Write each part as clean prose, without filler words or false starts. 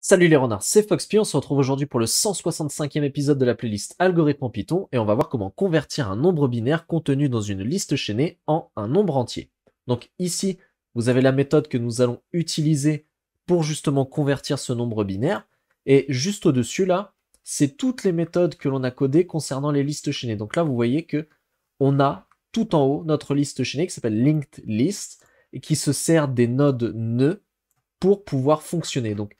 Salut les renards, c'est Foxpy, on se retrouve aujourd'hui pour le 165e épisode de la playlist Algorithme en Python et on va voir comment convertir un nombre binaire contenu dans une liste chaînée en un nombre entier. Donc ici, vous avez la méthode que nous allons utiliser pour justement convertir ce nombre binaire et juste au-dessus là, c'est toutes les méthodes que l'on a codées concernant les listes chaînées. Donc là, vous voyez que on a tout en haut notre liste chaînée qui s'appelle linked list et qui se sert des nodes nœuds pour pouvoir fonctionner. Donc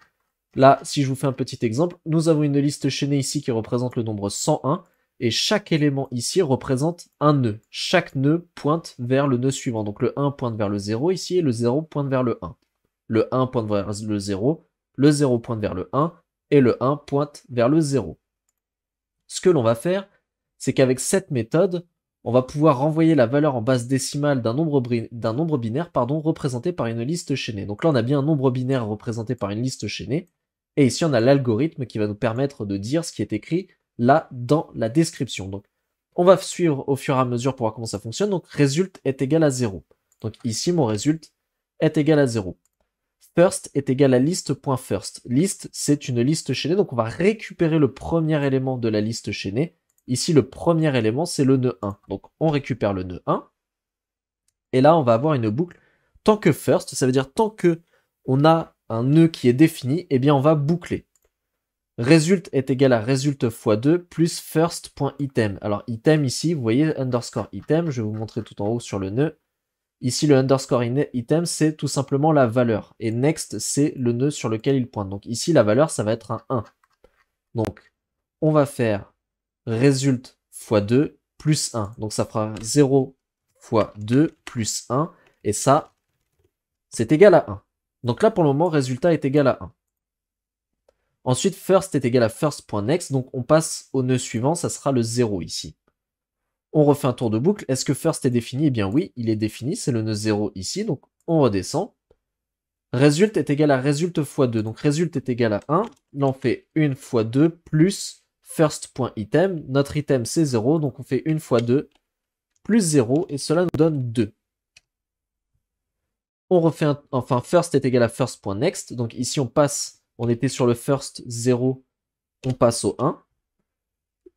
là, si je vous fais un petit exemple, nous avons une liste chaînée ici qui représente le nombre 101, et chaque élément ici représente un nœud. Chaque nœud pointe vers le nœud suivant. Donc le 1 pointe vers le 0 ici, et le 0 pointe vers le 1. Le 1 pointe vers le 0 pointe vers le 1, et le 1 pointe vers le 0. Ce que l'on va faire, c'est qu'avec cette méthode, on va pouvoir renvoyer la valeur en base décimale d'un nombre binaire représenté par une liste chaînée. Donc là, on a bien un nombre binaire représenté par une liste chaînée. Et ici, on a l'algorithme qui va nous permettre de dire ce qui est écrit là dans la description. Donc, on va suivre au fur et à mesure pour voir comment ça fonctionne. Donc, résulte est égal à 0. Donc ici, mon résulte est égal à 0. First est égal à list.first. List, c'est une liste chaînée, donc on va récupérer le premier élément de la liste chaînée. Ici, le premier élément, c'est le nœud 1. Donc, on récupère le nœud 1. Et là, on va avoir une boucle. Tant que first, ça veut dire tant que on a un nœud qui est défini, eh bien, on va boucler. Result est égal à result fois 2 plus first.item. Alors, item ici, vous voyez, underscore item, je vais vous montrer tout en haut sur le nœud. Ici, le underscore item, c'est tout simplement la valeur. Et next, c'est le nœud sur lequel il pointe. Donc ici, la valeur, ça va être un 1. Donc, on va faire result fois 2 plus 1. Donc ça fera 0 fois 2 plus 1. Et ça, c'est égal à 1. Donc là, pour le moment, résultat est égal à 1. Ensuite, first est égal à first.next. Donc on passe au nœud suivant, ça sera le 0 ici. On refait un tour de boucle. Est-ce que first est défini? Eh bien oui, il est défini, c'est le nœud 0 ici. Donc on redescend. Result est égal à result fois 2. Donc result est égal à 1. Là, on fait 1 fois 2 plus first.item. Notre item, c'est 0. Donc on fait 1 fois 2 plus 0. Et cela nous donne 2. On refait enfin, first est égal à first.next. Donc ici, on était sur le first 0. On passe au 1,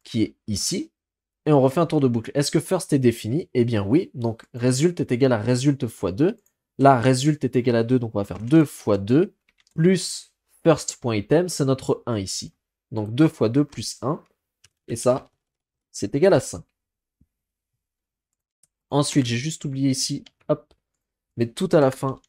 qui est ici. Et on refait un tour de boucle. Est-ce que first est défini? Eh bien oui. Donc result est égal à result fois 2. Là, result est égal à 2, donc on va faire 2 fois 2 plus first.item, c'est notre 1 ici. Donc 2 fois 2 plus 1, et ça, c'est égal à 5. Ensuite, j'ai juste oublié ici, hop, mais tout à la fin,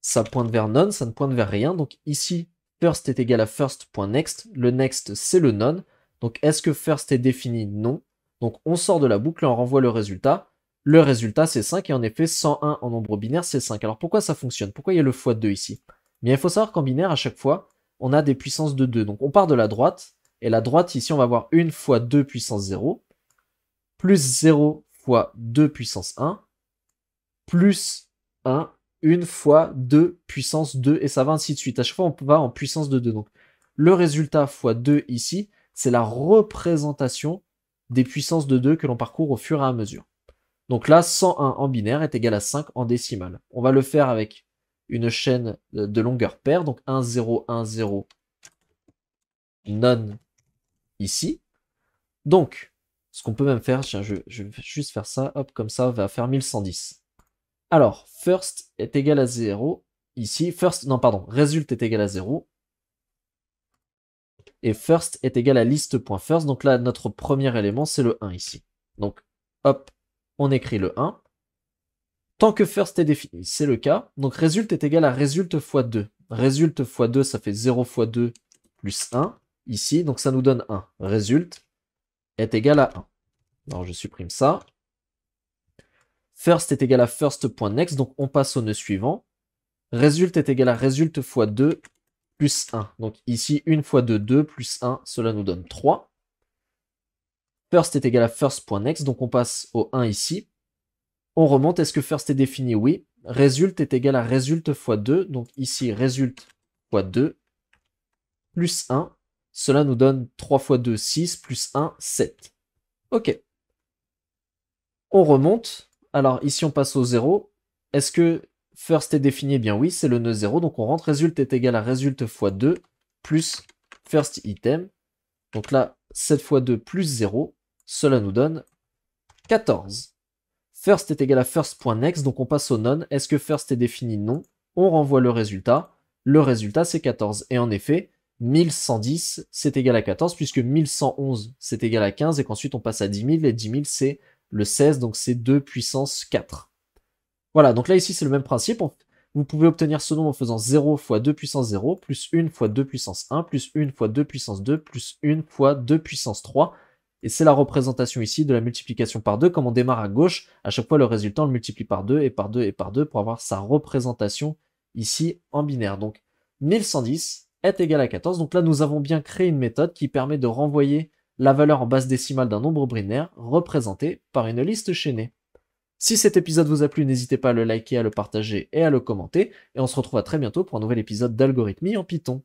ça pointe vers none, ça ne pointe vers rien. Donc ici, first est égal à first.next, le next, c'est le none. Donc est-ce que first est défini? Non. Donc on sort de la boucle et on renvoie le résultat. Le résultat, c'est 5, et en effet, 101 en nombre binaire, c'est 5. Alors pourquoi ça fonctionne? Pourquoi il y a le fois 2 ici? Bien, il faut savoir qu'en binaire, à chaque fois, on a des puissances de 2. Donc on part de la droite, et la droite, ici, on va avoir 1 fois 2 puissance 0, plus 0 fois 2 puissance 1, plus 1, 1 fois 2 puissance 2, et ça va ainsi de suite. À chaque fois, on va en puissance de 2. Donc le résultat fois 2 ici, c'est la représentation des puissances de 2 que l'on parcourt au fur et à mesure. Donc là, 101 en binaire est égal à 5 en décimale. On va le faire avec une chaîne de longueur paire, donc 1, 0, 1, 0, none ici. Donc, ce qu'on peut même faire, tiens, je vais juste faire ça, hop, comme ça, on va faire 1110. Alors, first est égal à 0, ici, result est égal à 0, et first est égal à list.first, donc là, notre premier élément, c'est le 1 ici. Donc, hop, on écrit le 1. Tant que first est défini, c'est le cas. Donc result est égal à result fois 2. Result fois 2, ça fait 0 fois 2 plus 1, ici. Donc ça nous donne 1. Result est égal à 1. Alors je supprime ça. First est égal à first.next, donc on passe au nœud suivant. Result est égal à result fois 2 plus 1. Donc ici, 1 fois 2, 2 plus 1, cela nous donne 3. First est égal à first.next, donc on passe au 1 ici. On remonte, est-ce que first est défini? Oui. Result est égal à result fois 2. Donc ici, result fois 2 plus 1. Cela nous donne 3 fois 2, 6, plus 1, 7. Ok. On remonte. Alors ici, on passe au 0. Est-ce que first est défini? Eh bien oui, c'est le nœud 0. Donc on rentre, result est égal à result fois 2 plus first item. Donc là, 7 fois 2 plus 0, cela nous donne 14. First est égal à first.next, donc on passe au none. Est-ce que first est défini? Non. On renvoie le résultat. Le résultat, c'est 14. Et en effet, 1110, c'est égal à 14, puisque 1111, c'est égal à 15, et qu'ensuite on passe à 10 000, et 10 000, c'est le 16, donc c'est 2 puissance 4. Voilà, donc là, ici, c'est le même principe. Vous pouvez obtenir ce nombre en faisant 0 fois 2 puissance 0, plus 1 fois 2 puissance 1, plus 1 fois 2 puissance 2, plus 1 fois 2 puissance 3. Et c'est la représentation ici de la multiplication par 2. Comme on démarre à gauche, à chaque fois, le résultat, on le multiplie par 2 et par 2 et par 2 pour avoir sa représentation ici en binaire. Donc, 1110 est égal à 14. Donc là, nous avons bien créé une méthode qui permet de renvoyer la valeur en base décimale d'un nombre binaire représenté par une liste chaînée. Si cet épisode vous a plu, n'hésitez pas à le liker, à le partager et à le commenter. Et on se retrouve à très bientôt pour un nouvel épisode d'Algorithmie en Python.